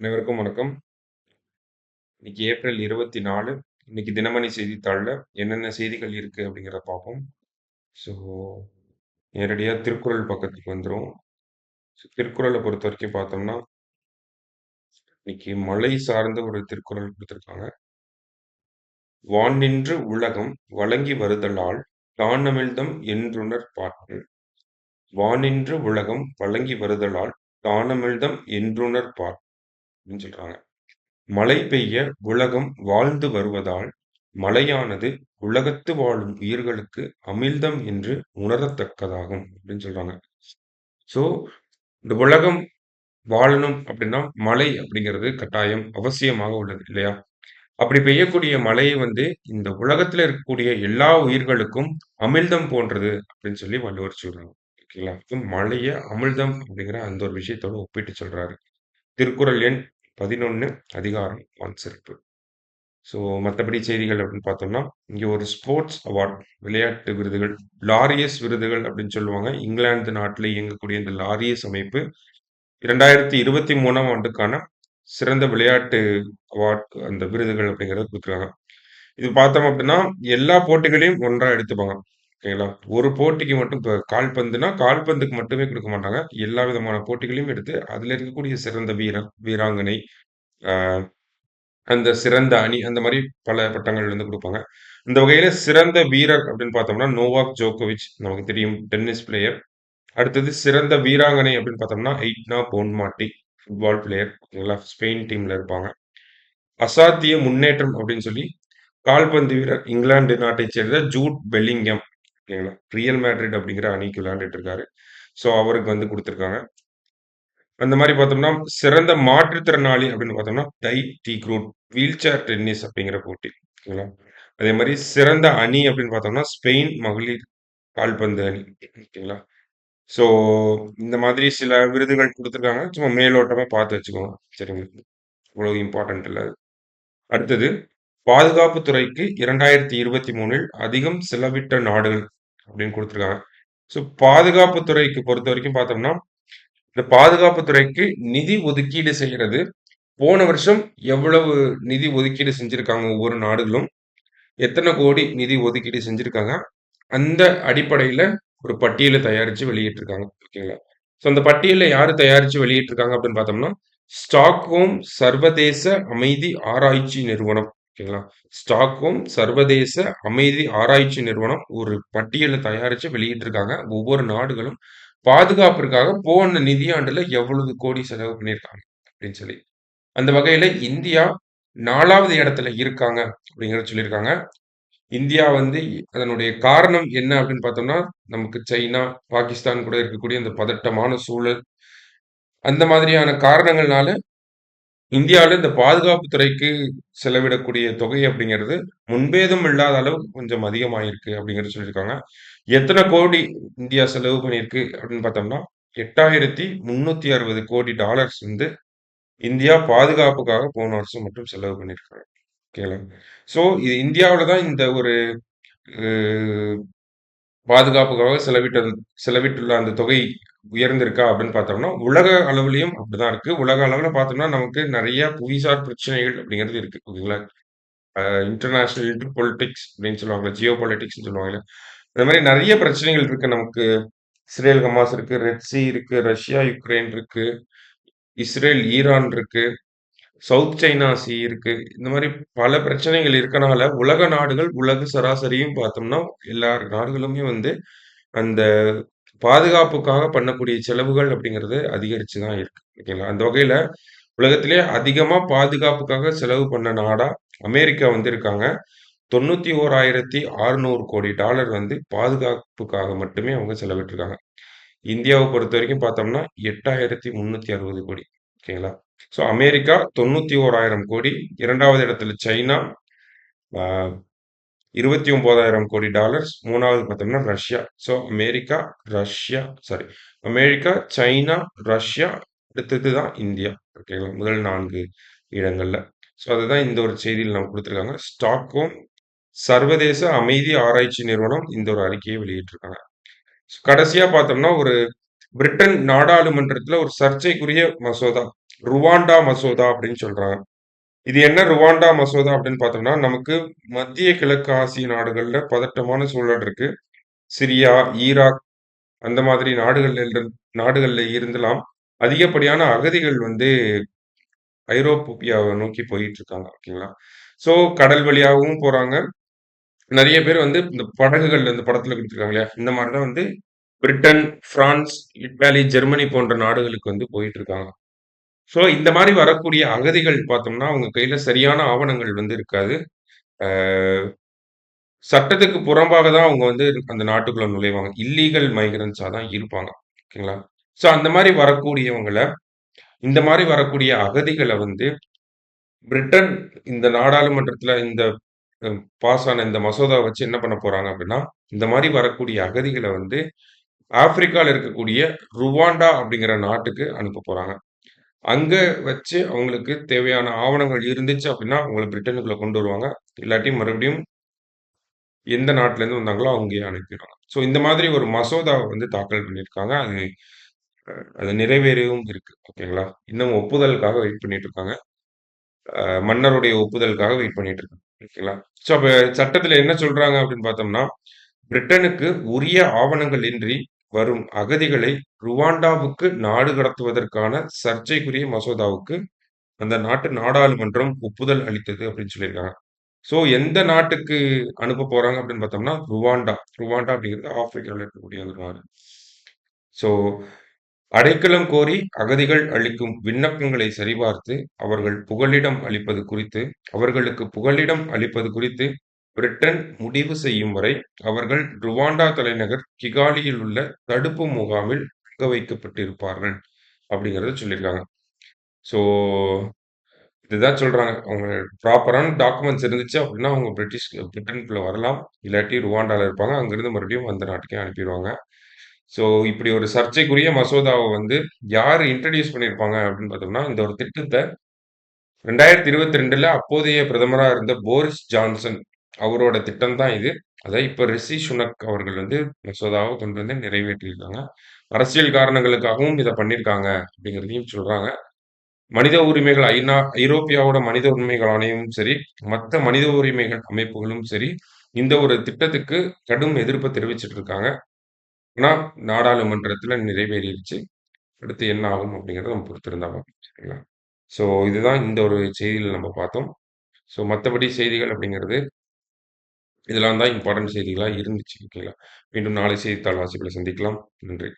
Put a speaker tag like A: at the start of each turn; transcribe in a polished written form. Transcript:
A: அனைவருக்கும் வணக்கம். இன்னைக்கு ஏப்ரல் 24. இன்னைக்கு தினமணி செய்தித்தாள்ல என்னென்ன செய்திகள் இருக்கு அப்படிங்கிறத பார்ப்போம். ஸோ, நேரடியா திருக்குறள் பக்கத்துக்கு வந்துருவோம். திருக்குறள பொறுத்தவரைக்கும் பார்த்தோம்னா, இன்னைக்கு மழை சார்ந்த ஒரு திருக்குறள் குடுத்திருக்காங்க. "வான்நின்று உலகம் வழங்கி வருதலால் தானமிழ்தம் என்றுணர் பாட்டு. வானின்று உலகம் வழங்கி வருதலால் தானமிழ்தம் என்றுணர் பாட்டு" அப்படின்னு சொல்றாங்க. மழை பெய்ய உலகம் வாழ்ந்து வருவதால் மழையானது உலகத்து வாழும் உயிர்களுக்கு அமிழ்தம் என்று உணரத்தக்கதாகும் அப்படின்னு சொல்றாங்க. ஸோ இந்த உலகம் வாழணும் அப்படின்னா மழை அப்படிங்கிறது கட்டாயம் அவசியமாக உள்ளது இல்லையா? அப்படி பெய்யக்கூடிய மழை வந்து இந்த உலகத்துல இருக்கக்கூடிய எல்லா உயிர்களுக்கும் அமிழ்தம் போன்றது அப்படின்னு சொல்லி வள்ளுவர் சொல்றாங்க. ஓகேங்களா? மழைய அமிழ்தம் அப்படிங்கிற அந்த ஒரு விஷயத்தோட ஒப்பிட்டு சொல்றாரு. திருக்குறள் எண் 11 அதிகாரம் வான் சிறப்பு. ஸோ மத்தபடி செய்திகள் அப்படின்னு பார்த்தோம்னா, இங்க ஒரு ஸ்போர்ட்ஸ் அவார்ட் விளையாட்டு விருதுகள், லாரியஸ் விருதுகள் அப்படின்னு சொல்லுவாங்க. இங்கிலாந்து நாட்டில இயங்கக்கூடிய இந்த லாரியஸ் அமைப்பு 2023ஆம் ஆண்டுக்கான சிறந்த விளையாட்டு அவார்ட் அந்த விருதுகள் அப்படிங்கிறத குடுக்குறாங்க. இது பார்த்தோம் அப்படின்னா, எல்லா போட்டிகளையும் ஒன்றா எடுத்துப்பாங்க. ஓகேங்களா? ஒரு போட்டிக்கு மட்டும் இப்ப கால்பந்துனா, கால்பந்துக்கு மட்டுமே குடுக்க மாட்டாங்க. எல்லா விதமான போட்டிகளையும் எடுத்து, அதில இருக்கக்கூடிய சிறந்த வீரர், வீராங்கனை, அ அந்த சிறந்த அணி, அந்த மாரி பல பட்டங்கள் வந்து குடுப்பாங்க. இந்த வகையில சிறந்த வீரர் அப்படின்னு பார்த்தோம்னா, நோவாக் ஜோக்கோவிச் நமக்கு தெரியும் டென்னிஸ் பிளேயர். அடுத்தது சிறந்த வீராங்கனை அப்படின்னு பார்த்தோம்னா, எய்ட்னா போன்மாட்டி ஃபுட்பால் பிளேயர். ஓகேங்களா? ஸ்பெயின் டீம்ல இருப்பாங்க. அசாத்திய முன்னேற்றம் அப்படின்னு சொல்லி கால்பந்து வீரர் இங்கிலாந்து நாட்டைச் சேர்ந்த ஜூட் பெல்லிங்ஹாம். ஓகேங்களா? ரியல் மேட்ரிட் அப்படிங்கிற அணிக்கு விளையாண்டுட்டு இருக்காரு. ஸோ அவருக்கு வந்து குடுத்திருக்காங்க. அந்த மாரி பார்த்தோம்னா, சிறந்த மாற்றுத்திறனாளி அப்படின்னு பார்த்தோம்னா, டை டீக்ரூட் வீல் சேர் டென்னிஸ் அப்படிங்கிற போட்டி. ஓகேங்களா? அதே மாரி சிறந்த அணி அப்படின்னு பார்த்தோம்னா, ஸ்பெயின் மகளிர் கால்பந்து அணி. ஓகேங்களா? ஸோ இந்த மாதிரி சில விருதுகள் குடுத்துருக்காங்க. சும்மா மேலோட்டமா பார்த்து வச்சுக்கோங்க. சரிங்களா? இவ்வளவு இம்பார்ட்டன்ட் இல்ல அது. அடுத்தது, பாதுகாப்புத் துறைக்கு 2023ல் அதிகம் செலவிட்ட நாடுகள் அப்படின்னு குடுத்துருக்காங்க. ஸோ பாதுகாப்புத் துறைக்கு பொறுத்தவரைக்கும் பார்த்தோம்னா, இந்த பாதுகாப்புத் துறைக்கு நிதி ஒதுக்கீடு செய்றது போன வருஷம் எவ்வளவு நிதி ஒதுக்கீடு செஞ்சிருக்காங்க ஒவ்வொரு நாடுகளும், எத்தன கோடி நிதி ஒதுக்கீடு செஞ்சிருக்காங்க. அந்த அடிப்படையில ஒரு பட்டியல தயாரிச்சு வெளியிட்டிருக்காங்க. ஓகேங்களா? ஸோ அந்த பட்டியல யாரு தயாரிச்சு வெளியிட்டிருக்காங்க அப்படின்னு பார்த்தோம்னா, ஸ்டாக்ஹோம் சர்வதேச அமைதி ஆராய்ச்சி நிறுவனம். ஓகேங்களா? ஸ்டாக்ஹோம் சர்வதேச அமைதி ஆராய்ச்சி நிறுவனம் ஒரு பட்டியல தயாரிச்சு வெளியிட்டிருக்காங்க. ஒவ்வொரு நாடுகளும் பாதுகாப்பிற்காக போன நிதியாண்டுல எவ்வளவு கோடி செலவு பண்ணியிருக்காங்க அப்படின்னு சொல்லி. அந்த வகையில இந்தியா 4வது இடத்துல இருக்காங்க அப்படிங்கிறத சொல்லியிருக்காங்க. இந்தியா வந்து அதனுடைய காரணம் என்ன அப்படின்னு பார்த்தோம்னா, நமக்கு சைனா, பாகிஸ்தான் கூட இருக்கக்கூடிய இந்த பதட்டமான சூழல், அந்த மாதிரியான காரணங்கள்னால இந்தியாவுல இந்த பாதுகாப்பு துறைக்கு செலவிடக்கூடிய தொகை அப்படிங்கிறது முன்பேதும் இல்லாத அளவு கொஞ்சம் அதிகமாயிருக்கு அப்படிங்கிறத சொல்லியிருக்காங்க. எத்தன கோடி இந்தியா செலவு பண்ணியிருக்கு அப்படின்னு பார்த்தோம்னா, 8,360 கோடி டாலர்ஸ் வந்து இந்தியா பாதுகாப்புக்காக போன வருஷம் மட்டும் செலவு பண்ணியிருக்காங்க. ஓகேங்களா? ஸோ இது இந்தியாவுல தான் இந்த ஒரு அ பாதுகாப்புக்காக செலவிட்டுள்ள அந்த தொகை உயர்ந்திருக்கா அப்படின்னு பார்த்தோம்னா, உலக அளவிலயும் அப்படிதான் இருக்கு. உலக அளவுல பார்த்தோம்னா, நமக்கு நெறைய புவிசார் பிரச்சனைகள் அப்படிங்கிறது இருக்கு. ஓகேங்களா? இன்டர்நேஷனல் பொலிடிக்ஸ் அப்படின்னு சொல்லுவாங்கல்ல, ஜியோ பொலிட்டிக்ஸ்ன்னு சொல்லுவாங்கல்ல. அந்த மாரி நெறைய பிரச்சனைகள் இருக்கு நமக்கு. இஸ்ரேல், ஹமாஸ் இருக்கு, ரெட் சி இருக்கு, ரஷ்யா, யுக்ரைன் இருக்கு, இஸ்ரேல், ஈரான் இருக்கு. சவுத் சைனா சி இருக்கு. இந்த மாரி பல பிரச்சனைகள் இருக்கனால, உலக நாடுகள், உலக சராசரியும் பார்த்தோம்னா, எல்லா நாடுகளுமே வந்து அந்த பாதுகாப்புக்காக பண்ணக்கூடிய செலவுகள் அப்படிங்கிறது அதிகரிச்சு தான் இருக்கு. ஓகேங்களா? அந்த வகையில உலகத்திலேயே அதிகமா பாதுகாப்புக்காக செலவு பண்ண நாடா அமெரிக்கா வந்து இருக்காங்க. 91,600 கோடி டாலர் வந்து பாதுகாப்புக்காக மட்டுமே அவங்க செலவிட்டுருக்காங்க. இந்தியாவ பொறுத்தவரைக்கும் பார்த்தோம்னா, 8,360 கோடி. ஓகேங்களா? ஸோ அமெரிக்கா 91,000 கோடி, 2வது இடத்துல சைனா அ 29,000 கோடி டாலர்ஸ், 3வது பார்த்தோம்னா Russia. So America, Russia sorry America, China, Russia அடுத்தது தான் இந்தியா. ஓகேங்களா? முதல் 4 இடங்கள்ல. ஸோ அதுதான் இந்த ஒரு செய்தியில நமக்கு குடுத்துருக்காங்க. ஸ்டாக்ஹோம் சர்வதேச அமைதி ஆராய்ச்சி நிறுவனம் இந்த ஒரு அறிக்கையை வெளியிட்டிருக்காங்க. கடைசியா பார்த்தோம்னா, ஒரு பிரிட்டன் நாடாளுமன்றத்துல ஒரு சர்ச்சைக்குரிய மசோதா. ருவாண்டா மசோதா அப்படின்னு சொல்றாங்க. இது என்ன ருவாண்டா மசோதா அப்படின்னு பார்த்தோம்னா, நமக்கு மத்திய கிழக்கு ஆசிய நாடுகள்ல பதட்டமான சூழல் இருக்கு. சிரியா, ஈராக் அந்த மாதிரி நாடுகள்ல இருந்தெல்லாம் அதிகப்படியான அகதிகள் வந்து ஐரோப்பியாவ நோக்கி போயிட்டு இருக்காங்க. ஓகேங்களா? ஸோ கடல் வழியாவும் போறாங்க. நெறைய பேர் வந்து இந்த படகுகள்ல இந்த படத்துல குடுத்துருக்காங்க இல்லையா? இந்த மாரி தான் வந்து பிரிட்டன், பிரான்ஸ், இத்தாலி, ஜெர்மனி போன்ற நாடுகளுக்கு வந்து போயிட்டு இருக்காங்க. ஸோ இந்த மாரி வரக்கூடிய அகதிகள் பார்த்தோம்னா, அவங்க கையில சரியான ஆவணங்கள் வந்து இருக்காது. அ சட்டத்துக்கு புறம்பாக தான் அவங்க வந்து அந்த நாட்டுக்குள்ள நுழைவாங்க. இல்லீகல் மைக்ரன்ட்ஸா தான் இருப்பாங்க. ஓகேங்களா? ஸோ அந்த மாரி வரக்கூடியவங்கள இந்த மாரி வரக்கூடிய அகதிகள வந்து பிரிட்டன் இந்த நாடாளுமன்றத்தில இந்த பாஸ் ஆன இந்த மசோதாவ வச்சு என்ன பண்ண போறாங்க அப்டின்னா, இந்த மாரி வரக்கூடிய அகதிகள வந்து ஆப்பிரிக்கால இருக்கக்கூடிய ருவாண்டா அப்படிங்கிற நாட்டுக்கு அனுப்ப போறாங்க. அங்க வச்சு அவங்களுக்கு தேவையான ஆவணங்கள் இருந்துச்சு அப்படின்னா, அவங்கள பிரிட்டனுக்குள்ள கொண்டு வருவாங்க. இல்லாட்டி மறுபடியும் எந்த நாட்டிலேருந்து வந்தாங்களோ அங்கேயே அனுப்பிருவாங்க. ஸோ இந்த மாதிரி ஒரு மசோதாவ வந்து தாக்கல் பண்ணியிருக்காங்க. அது நிறைவேறியும் இருக்கு. ஓகேங்களா? இன்னும் ஒப்புதலுக்காக வெயிட் பண்ணிட்டு இருக்காங்க. மன்னருடைய ஒப்புதலுக்காக வெயிட் பண்ணிட்டு இருக்காங்க. ஓகேங்களா? ஸோ அப்ப சட்டத்தில என்ன சொல்றாங்க அப்படின்னு பார்த்தோம்னா, பிரிட்டனுக்கு உரிய ஆவணங்கள் இன்றி வரும் அகதிகளை ருவாண்டாவுக்கு நாடு கடத்துவதற்கான சர்ச்சைக்குரிய மசோதாவுக்கு அந்த நாட்டு நாடாளுமன்றம் ஒப்புதல் அளித்தது அப்படின்னு சொல்லியிருக்காங்க. ஸோ எந்த நாட்டுக்கு அனுப்ப போறாங்க அப்படின்னு பார்த்தோம்னா, ருவாண்டா. ருவாண்டா அப்படிங்கிறது ஆப்பிரிக்கால இருக்கக்கூடிய ஒரு நாடு. ஸோ அடைக்கலம் கோரி அகதிகள் அளிக்கும் விண்ணப்பங்களை சரிபார்த்து, அவர்களுக்கு புகலிடம் அளிப்பது குறித்து பிரிட்டன் முடிவு செய்யும் வரை, அவர்கள் ருவாண்டா தலைநகர் கிகாலியில் உள்ள தடுப்பு முகாமில் தங்க வைக்கப்பட்டிருப்பார்கள். அப்படிங்கிறத சொல்லியிருக்காங்க. ஸோ இதுதான் சொல்றாங்க. அவங்க ப்ராப்பரான டாக்குமெண்ட்ஸ் இருந்துச்சு அப்படின்னா, அவங்க பிரிட்டனுக்குள்ள வரலாம். இல்லாட்டி ருவாண்டால இருப்பாங்க. அங்கிருந்து மறுபடியும் அந்த நாட்டுக்கே அனுப்பிருவாங்க. ஸோ இப்படி ஒரு சர்ச்சைக்குரிய மசோதாவ வந்து யாரு இன்ட்ரோடியூஸ் பண்ணியிருப்பாங்க அப்படின்னு பார்த்தோம்னா, இந்த ஒரு திட்டத்த 2022ல அப்போதைய பிரதமரா இருந்த போரிஸ் ஜான்சன் அவரோட திட்டம் தான் இது. அத இப்ப ரிஷி சுனக் அவர்கள் வந்து மசோதாவ கொண்டு வந்து நிறைவேற்றியிருக்காங்க. அரசியல் காரணங்களுக்காகவும் இத பண்ணியிருக்காங்க அப்படிங்கிறதையும் சொல்றாங்க. மனித உரிமைகள் ஐரோப்பியாவோட மனித உரிமைகள் ஆணையமும் சரி, மத்த மனித உரிமைகள் அமைப்புகளும் சரி, இந்த ஒரு திட்டத்துக்கு கடும் எதிர்ப்ப தெரிவிச்சுட்டு இருக்காங்க. ஆனா, நாடாளுமன்றத்தில நிறைவேறிருச்சு. அடுத்து என்ன ஆகும் அப்படிங்கிறத நம்ம பொறுத்திருந்தா பார்ப்போம். சரிங்களா? ஸோ இதுதான் இந்த ஒரு செய்தியில நம்ம பார்த்தோம். ஸோ மத்தபடி செய்திகள் அப்படிங்கிறது, இதெல்லாம் தான் இம்பார்ட்டன்ட் செய்திகளா இருந்துச்சு. ஓகேங்களா? மீண்டும் நாளை செய்தித்தாள் வாசிப்புல சந்திக்கலாம். நன்றி.